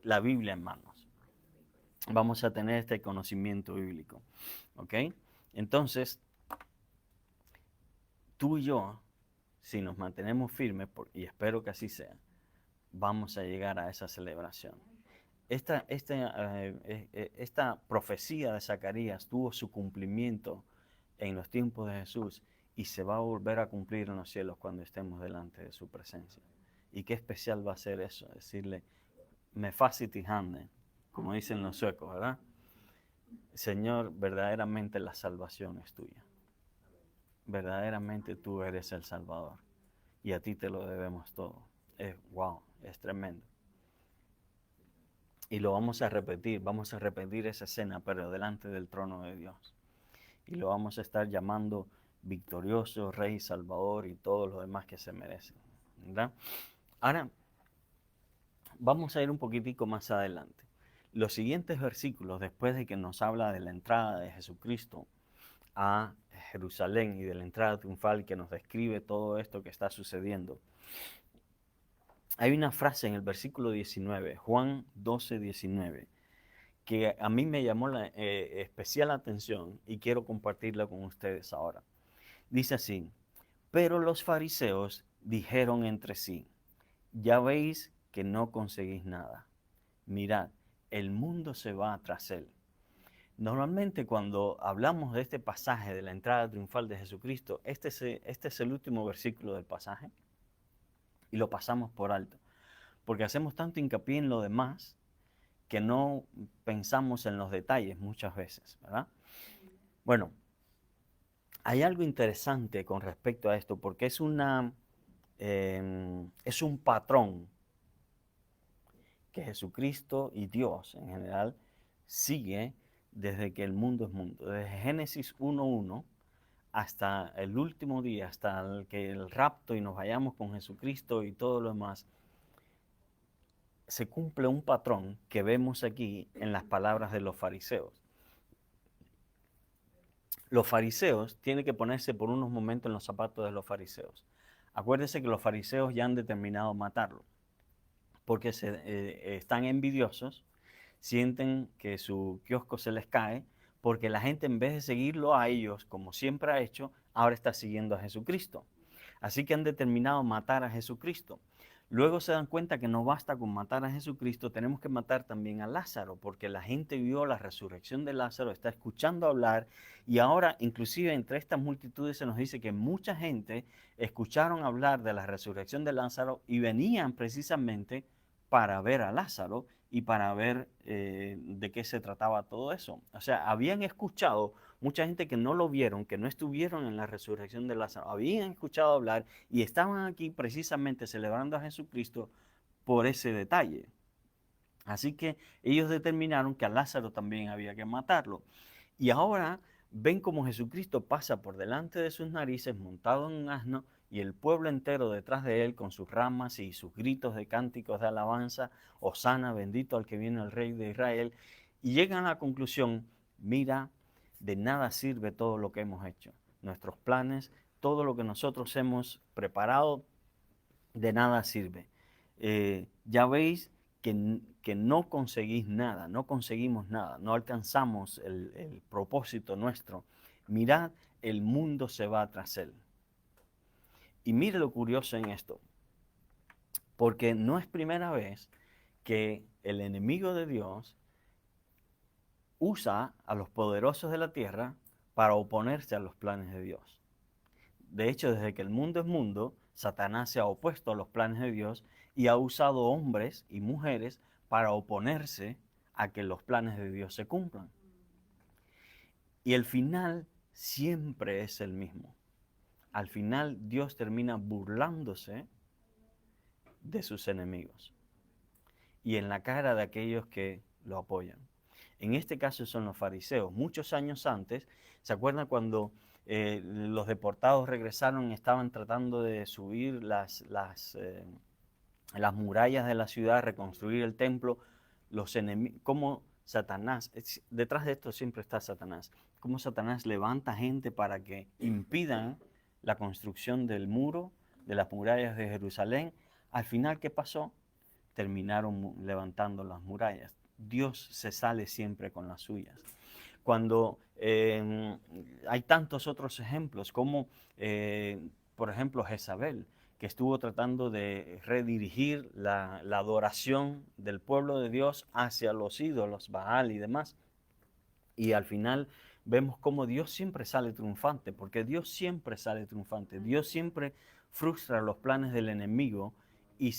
la Biblia en manos. Vamos a tener este conocimiento bíblico. ¿Ok? Entonces, tú y yo, si nos mantenemos firmes, y espero que así sea, vamos a llegar a esa celebración. Esta profecía de Zacarías tuvo su cumplimiento en los tiempos de Jesús y se va a volver a cumplir en los cielos cuando estemos delante de su presencia. Y qué especial va a ser eso, decirle, me faciti hande, como dicen los suecos, ¿verdad? Señor, verdaderamente la salvación es tuya. Verdaderamente tú eres el Salvador y a ti te lo debemos todo. Wow, es tremendo. Y lo vamos a repetir esa escena, pero delante del trono de Dios. Y lo vamos a estar llamando victorioso, Rey, Salvador y todo lo demás que se merecen, ¿verdad? Ahora, vamos a ir un poquitico más adelante. Los siguientes versículos, después de que nos habla de la entrada de Jesucristo a Jerusalén y de la entrada triunfal que nos describe todo esto que está sucediendo, hay una frase en el versículo 19, Juan 12, 19, que a mí me llamó la especial atención y quiero compartirla con ustedes ahora. Dice así, pero los fariseos dijeron entre sí, ya veis que no conseguís nada. Mirad, el mundo se va tras él. Normalmente cuando hablamos de este pasaje de la entrada triunfal de Jesucristo, este es el último versículo del pasaje y lo pasamos por alto, porque hacemos tanto hincapié en lo demás que no pensamos en los detalles muchas veces, ¿verdad? Bueno, hay algo interesante con respecto a esto, porque es un patrón que Jesucristo y Dios en general sigue desde que el mundo es mundo. Desde Génesis 1:1 hasta el último día, hasta que el rapto y nos vayamos con Jesucristo y todo lo demás, se cumple un patrón que vemos aquí en las palabras de los fariseos. Los fariseos, tienen que ponerse por unos momentos en los zapatos de los fariseos. Acuérdense que los fariseos ya han determinado matarlo, porque están envidiosos, sienten que su kiosco se les cae, porque la gente en vez de seguirlo a ellos, como siempre ha hecho, ahora está siguiendo a Jesucristo. Así que han determinado matar a Jesucristo. Luego se dan cuenta que no basta con matar a Jesucristo, tenemos que matar también a Lázaro, porque la gente vio la resurrección de Lázaro, está escuchando hablar, y ahora inclusive entre estas multitudes se nos dice que mucha gente escucharon hablar de la resurrección de Lázaro y venían precisamente para ver a Lázaro y para ver de qué se trataba todo eso. O sea, habían escuchado, mucha gente que no lo vieron, que no estuvieron en la resurrección de Lázaro, habían escuchado hablar y estaban aquí precisamente celebrando a Jesucristo por ese detalle. Así que ellos determinaron que a Lázaro también había que matarlo. Y ahora ven como Jesucristo pasa por delante de sus narices montado en un asno y el pueblo entero detrás de él con sus ramas y sus gritos de cánticos de alabanza, Hosana, bendito al que viene el Rey de Israel, y llegan a la conclusión, mira, de nada sirve todo lo que hemos hecho, nuestros planes, todo lo que nosotros hemos preparado, de nada sirve. Ya veis que no conseguís nada, no conseguimos nada, no alcanzamos el propósito nuestro. Mirad, el mundo se va tras él. Y mire lo curioso en esto, porque no es primera vez que el enemigo de Dios usa a los poderosos de la tierra para oponerse a los planes de Dios. De hecho, desde que el mundo es mundo, Satanás se ha opuesto a los planes de Dios y ha usado hombres y mujeres para oponerse a que los planes de Dios se cumplan. Y el final siempre es el mismo. Al final Dios termina burlándose de sus enemigos y en la cara de aquellos que lo apoyan. En este caso son los fariseos. Muchos años antes, ¿se acuerdan cuando los deportados regresaron y estaban tratando de subir las murallas de la ciudad, reconstruir el templo? Los enemigos, como Satanás, detrás de esto siempre está Satanás, como Satanás levanta gente para que impidan la construcción del muro, de las murallas de Jerusalén. Al final, ¿qué pasó? Terminaron levantando las murallas. Dios se sale siempre con las suyas. Cuando hay tantos otros ejemplos, como por ejemplo Jezabel, que estuvo tratando de redirigir la adoración del pueblo de Dios hacia los ídolos, Baal y demás. Y al final vemos cómo Dios siempre sale triunfante, porque Dios siempre sale triunfante. Dios siempre frustra los planes del enemigo y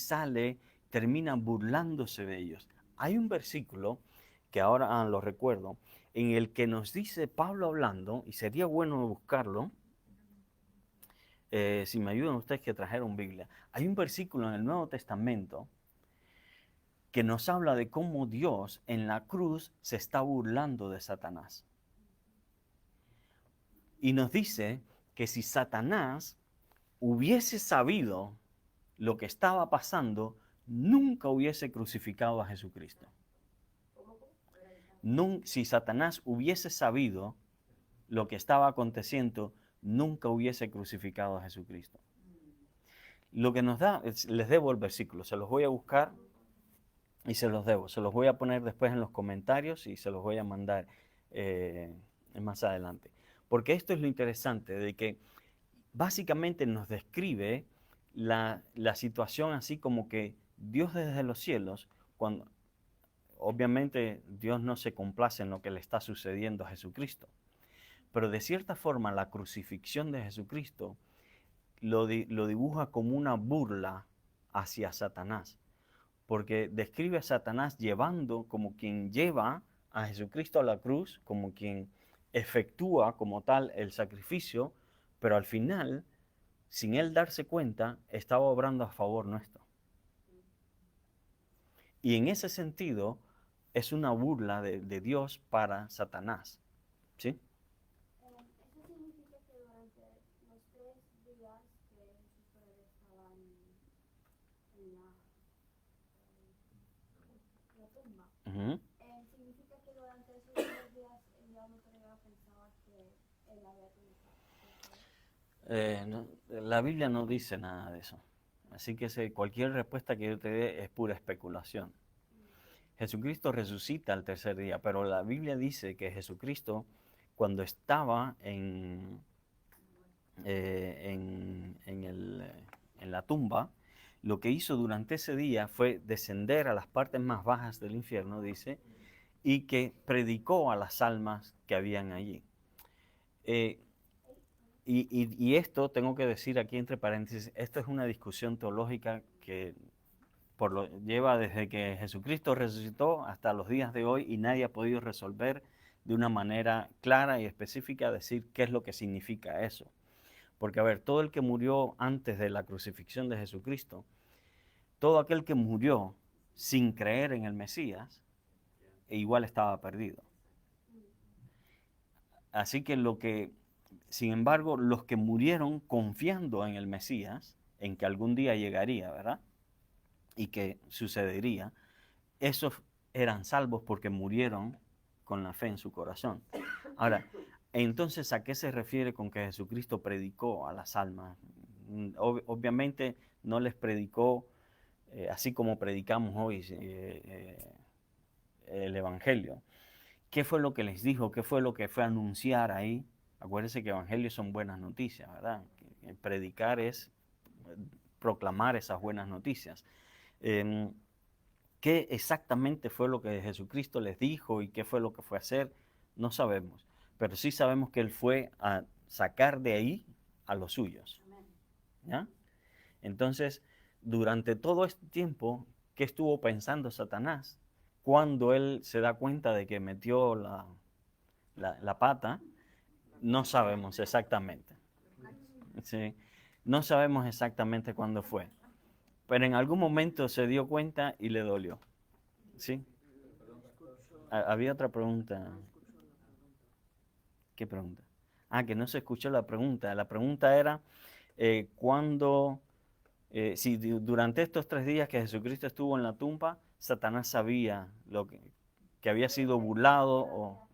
termina burlándose de ellos. Hay un versículo que ahora lo recuerdo, en el que nos dice Pablo hablando, y sería bueno buscarlo, si me ayudan ustedes que trajeron Biblia. Hay un versículo en el Nuevo Testamento que nos habla de cómo Dios en la cruz se está burlando de Satanás. Y nos dice que si Satanás hubiese sabido lo que estaba pasando, nunca hubiese crucificado a Jesucristo. Si Satanás hubiese sabido lo que estaba aconteciendo, nunca hubiese crucificado a Jesucristo. Lo que nos da, les debo el versículo, se los voy a buscar y se los debo. Se los voy a poner después en los comentarios y se los voy a mandar más adelante. Porque esto es lo interesante, de que básicamente nos describe la situación así como que Dios desde los cielos, cuando obviamente Dios no se complace en lo que le está sucediendo a Jesucristo, pero de cierta forma la crucifixión de Jesucristo lo dibuja como una burla hacia Satanás, porque describe a Satanás llevando como quien lleva a Jesucristo a la cruz, como quien efectúa como tal el sacrificio, pero al final, sin él darse cuenta, estaba obrando a favor nuestro. Y en ese sentido, es una burla de Dios para Satanás. ¿Sí? Eso significa que durante los 3 días que Jesús todavía estaba en la tumba, significa que durante esos 3 días el diablo todavía pensaba que él había triunfado. La Biblia no dice nada de eso. Así que cualquier respuesta que yo te dé es pura especulación. Jesucristo resucita al tercer día, pero la Biblia dice que Jesucristo, cuando estaba en la tumba, lo que hizo durante ese día fue descender a las partes más bajas del infierno, dice, y que predicó a las almas que habían allí. Y esto, tengo que decir aquí entre paréntesis, esto es una discusión teológica que lleva desde que Jesucristo resucitó hasta los días de hoy y nadie ha podido resolver de una manera clara y específica decir qué es lo que significa eso. Porque, a ver, todo el que murió antes de la crucifixión de Jesucristo, todo aquel que murió sin creer en el Mesías, igual estaba perdido. Así que sin embargo, los que murieron confiando en el Mesías, en que algún día llegaría, ¿verdad? Y que sucedería, esos eran salvos porque murieron con la fe en su corazón. Ahora, entonces, ¿a qué se refiere con que Jesucristo predicó a las almas? Obviamente no les predicó así como predicamos hoy el Evangelio. ¿Qué fue lo que les dijo? ¿Qué fue lo que fue a anunciar ahí? Acuérdense que evangelios son buenas noticias, ¿verdad? Predicar es proclamar esas buenas noticias. ¿Qué exactamente fue lo que Jesucristo les dijo y qué fue lo que fue a hacer? No sabemos, pero sí sabemos que Él fue a sacar de ahí a los suyos. ¿Ya? Entonces, durante todo este tiempo, ¿qué estuvo pensando Satanás? Cuando él se da cuenta de que metió la pata, no sabemos exactamente. ¿Sí? No sabemos exactamente cuándo fue. pero en algún momento se dio cuenta y le dolió. ¿Sí? Había otra pregunta. ¿Qué pregunta? Ah, que no se escuchó la pregunta. La pregunta era, ¿cuándo, si durante estos 3 días que Jesucristo estuvo en la tumba, Satanás sabía que había sido burlado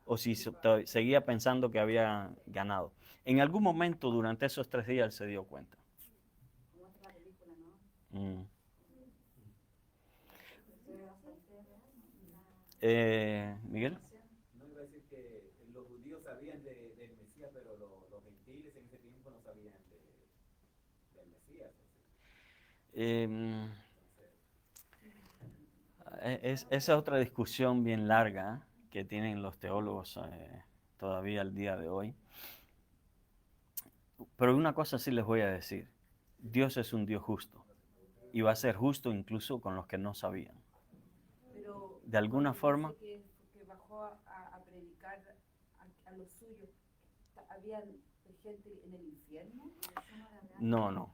o si seguía pensando que había ganado? En algún momento durante esos 3 días él se dio cuenta. Mm. Miguel. No iba a decir que los judíos sabían del Mesías, pero los gentiles en ese tiempo no sabían del Mesías. Em, esa es otra discusión bien larga que tienen los teólogos todavía al día de hoy. Pero una cosa sí les voy a decir. Dios es un Dios justo y va a ser justo incluso con los que no sabían. Pero De alguna forma. que bajó a predicar a los suyos, ¿había gente en el infierno? No.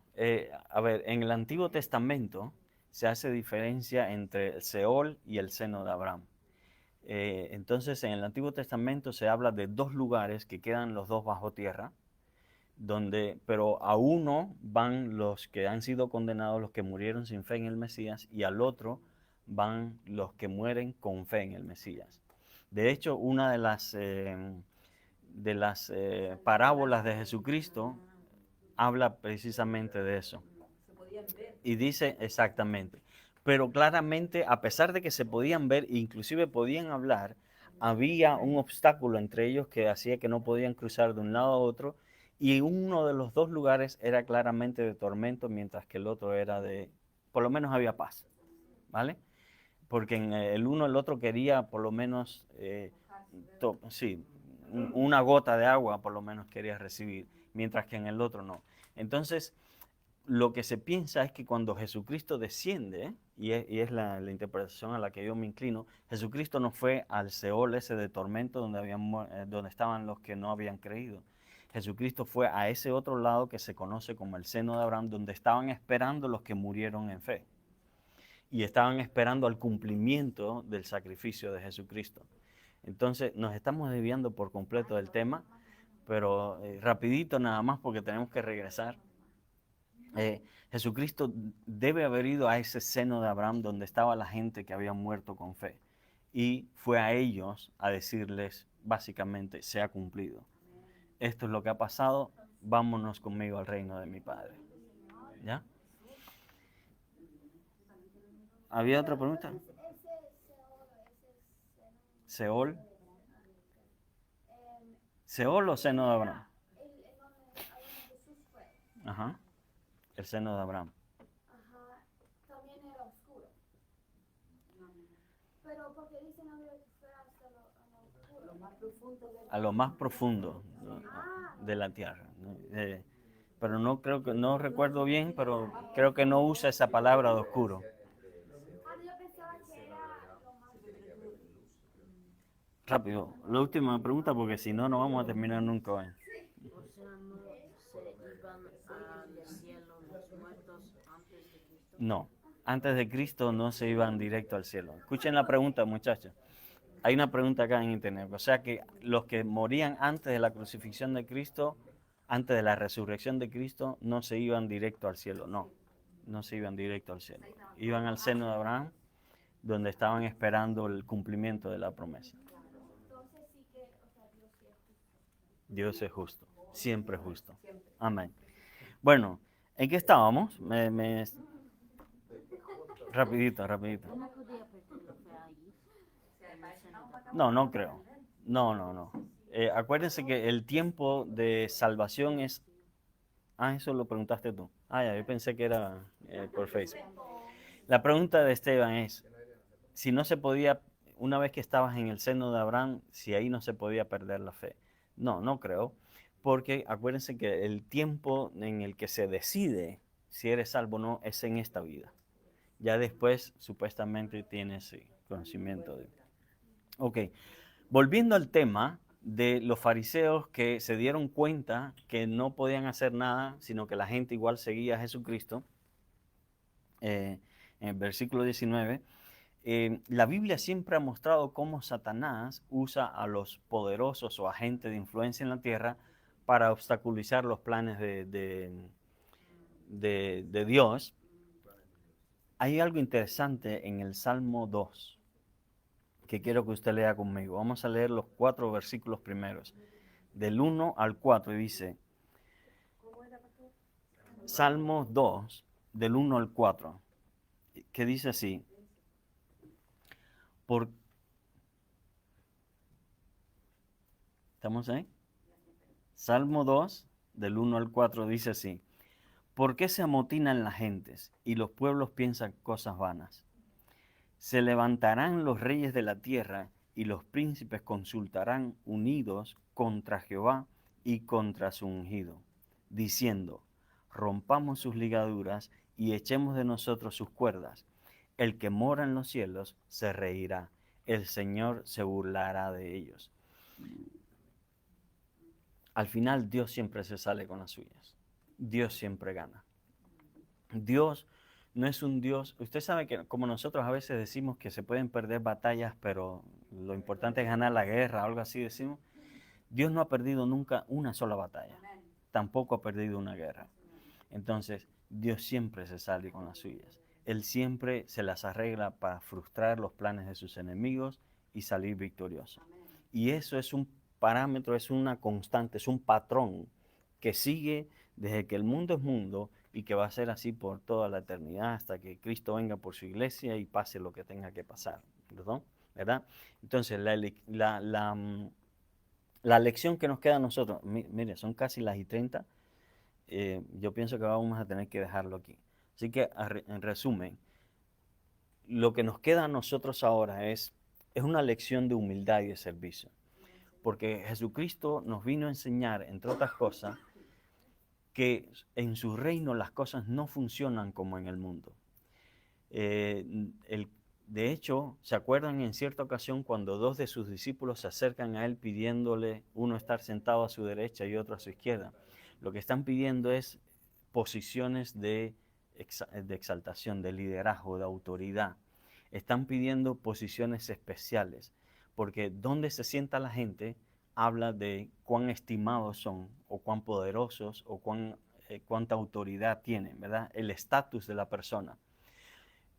A ver, en el Antiguo Testamento se hace diferencia entre el Seol y el seno de Abraham. Entonces, en el Antiguo Testamento se habla de 2 lugares que quedan los dos bajo tierra, pero a uno van los que han sido condenados, los que murieron sin fe en el Mesías, y al otro van los que mueren con fe en el Mesías. De hecho, una de las parábolas de Jesucristo habla precisamente de eso. Se podían ver. Y dice exactamente. Pero claramente, a pesar de que se podían ver, inclusive podían hablar, había un obstáculo entre ellos que hacía que no podían cruzar de un lado a otro, y uno de los 2 lugares era claramente de tormento, mientras que el otro era por lo menos había paz, ¿vale? Porque en el otro quería por lo menos, sí, una gota de agua por lo menos quería recibir, mientras que en el otro no. Entonces, lo que se piensa es que cuando Jesucristo desciende, y es la interpretación a la que yo me inclino, Jesucristo no fue al Seol ese de tormento donde estaban los que no habían creído. Jesucristo fue a ese otro lado que se conoce como el seno de Abraham, donde estaban esperando los que murieron en fe. Y estaban esperando al cumplimiento del sacrificio de Jesucristo. Entonces nos estamos desviando por completo del tema, pero rapidito nada más porque tenemos que regresar. Jesucristo debe haber ido a ese seno de Abraham donde estaba la gente que había muerto con fe. Y fue a ellos a decirles básicamente, se ha cumplido. Esto es lo que ha pasado, vámonos conmigo al reino de mi Padre. ¿Ya? ¿Había otra pregunta? ¿Seol? ¿Seol o seno de Abraham? Ajá. El seno de Abraham. Ajá, también era oscuro. Pero porque dicen a que fuera hasta lo más profundo. A lo más profundo, ¿no?, de la tierra, ¿no? Pero no recuerdo bien, pero creo que no usa esa palabra de oscuro. Yo pensaba que era lo más Rápido, la última pregunta porque si no, no vamos a terminar nunca hoy. O sea, no se iban al cielo los muertos antes de Cristo. No, antes de Cristo no se iban directo al cielo. Escuchen la pregunta, muchachos. Hay una pregunta acá en internet. O sea que los que morían antes de la crucifixión de Cristo, antes de la resurrección de Cristo, no se iban directo al cielo. No se iban directo al cielo. Iban al seno de Abraham, donde estaban esperando el cumplimiento de la promesa. Entonces sí que, o sea, Dios sí es justo. Dios es justo, siempre justo. Amén. Bueno, ¿en qué estábamos? Rapidito. ¿No podía perder la fe allí? No creo. No. Acuérdense que el tiempo de salvación es... Ah, eso lo preguntaste tú. Ah, ya, yo pensé que era por Facebook. La pregunta de Esteban es, si no se podía, una vez que estabas en el seno de Abraham, si ahí no se podía perder la fe. No creo, porque acuérdense que el tiempo en el que se decide si eres salvo o no es en esta vida. Ya después, supuestamente, tienes conocimiento de... Ok, volviendo al tema de los fariseos que se dieron cuenta que no podían hacer nada, sino que la gente igual seguía a Jesucristo. en el versículo 19, la Biblia siempre ha mostrado cómo Satanás usa a los poderosos o agentes de influencia en la tierra para obstaculizar los planes de Dios. Hay algo interesante en el Salmo 2 que quiero que usted lea conmigo. Vamos a leer los 4 versículos primeros, del 1 al 4, y dice, Salmo 2, del 1 al 4, que dice así, ¿estamos ahí? Salmo 2, del 1 al 4, dice así, ¿por qué se amotinan las gentes y los pueblos piensan cosas vanas? Se levantarán los reyes de la tierra y los príncipes consultarán unidos contra Jehová y contra su ungido, diciendo, rompamos sus ligaduras y echemos de nosotros sus cuerdas. El que mora en los cielos se reirá, el Señor se burlará de ellos. Al final Dios siempre se sale con las suyas. Dios siempre gana. Dios no es un Dios, usted sabe que como nosotros a veces decimos que se pueden perder batallas, pero lo importante es ganar la guerra, algo así decimos. Dios no ha perdido nunca una sola batalla, tampoco ha perdido una guerra. Entonces, Dios siempre se sale con las suyas. Él siempre se las arregla para frustrar los planes de sus enemigos y salir victorioso. Y eso es un parámetro, es una constante, es un patrón que sigue desde que el mundo es mundo y que va a ser así por toda la eternidad hasta que Cristo venga por su iglesia y pase lo que tenga que pasar, ¿verdad? Entonces, la lección que nos queda a nosotros, mire, son casi las 30, yo pienso que vamos a tener que dejarlo aquí. Así que, en resumen, lo que nos queda a nosotros ahora es una lección de humildad y de servicio, porque Jesucristo nos vino a enseñar, entre otras cosas, que en su reino las cosas no funcionan como en el mundo. De hecho, ¿se acuerdan en cierta ocasión cuando 2 de sus discípulos se acercan a él pidiéndole uno estar sentado a su derecha y otro a su izquierda? Lo que están pidiendo es posiciones de exaltación, de liderazgo, de autoridad. Están pidiendo posiciones especiales, porque donde se sienta la gente habla de cuán estimados son, o cuán poderosos, o cuánta autoridad tienen, ¿verdad? El estatus de la persona.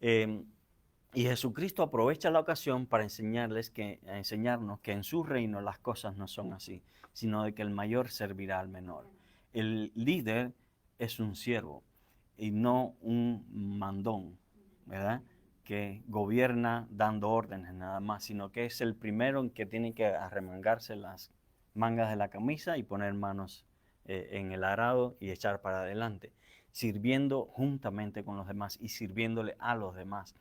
Y Jesucristo aprovecha la ocasión para enseñarnos que en su reino las cosas no son así, sino de que el mayor servirá al menor. El líder es un siervo y no un mandón, ¿verdad? Que gobierna dando órdenes nada más, sino que es el primero en que tiene que arremangarse las mangas de la camisa y poner manos en el arado y echar para adelante, sirviendo juntamente con los demás y sirviéndole a los demás.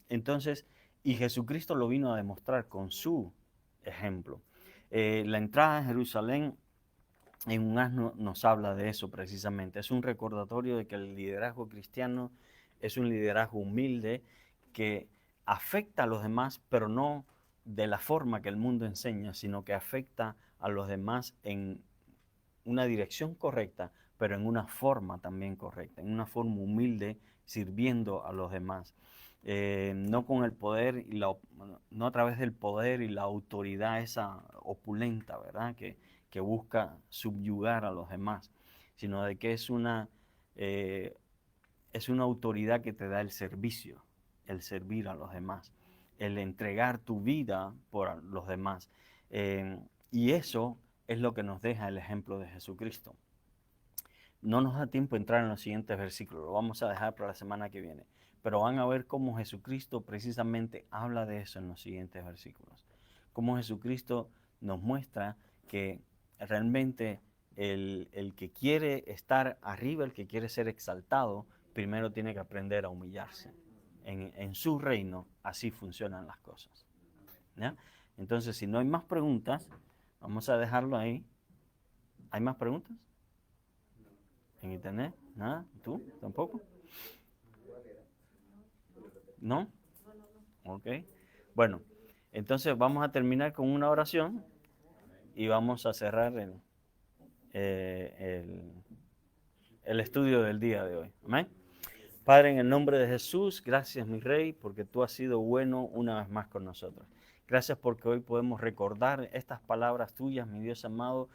Entonces, y Jesucristo lo vino a demostrar con su ejemplo. La entrada a Jerusalén en un asno nos habla de eso precisamente. Es un recordatorio de que el liderazgo cristiano es un liderazgo humilde que afecta a los demás, pero no de la forma que el mundo enseña, sino que afecta a los demás en una dirección correcta, pero en una forma también correcta, en una forma humilde, sirviendo a los demás. No con el poder, no a través del poder y la autoridad esa opulenta, ¿verdad? Que busca subyugar a los demás, sino de que es una autoridad que te da el servicio, el servir a los demás, el entregar tu vida por los demás. Y eso es lo que nos deja el ejemplo de Jesucristo. No nos da tiempo entrar en los siguientes versículos, lo vamos a dejar para la semana que viene, pero van a ver cómo Jesucristo precisamente habla de eso en los siguientes versículos. Cómo Jesucristo nos muestra que realmente el que quiere estar arriba, el que quiere ser exaltado, primero tiene que aprender a humillarse. En su reino así funcionan las cosas, ¿ya? Entonces, si no hay más preguntas, vamos a dejarlo ahí. ¿Hay más preguntas? ¿En internet? ¿Nada? ¿Tú? ¿Tampoco? ¿No? Ok. Bueno, entonces vamos a terminar con una oración y vamos a cerrar el estudio del día de hoy. ¿Amén? Padre, en el nombre de Jesús, gracias mi Rey, porque tú has sido bueno una vez más con nosotros. Gracias porque hoy podemos recordar estas palabras tuyas, mi Dios amado,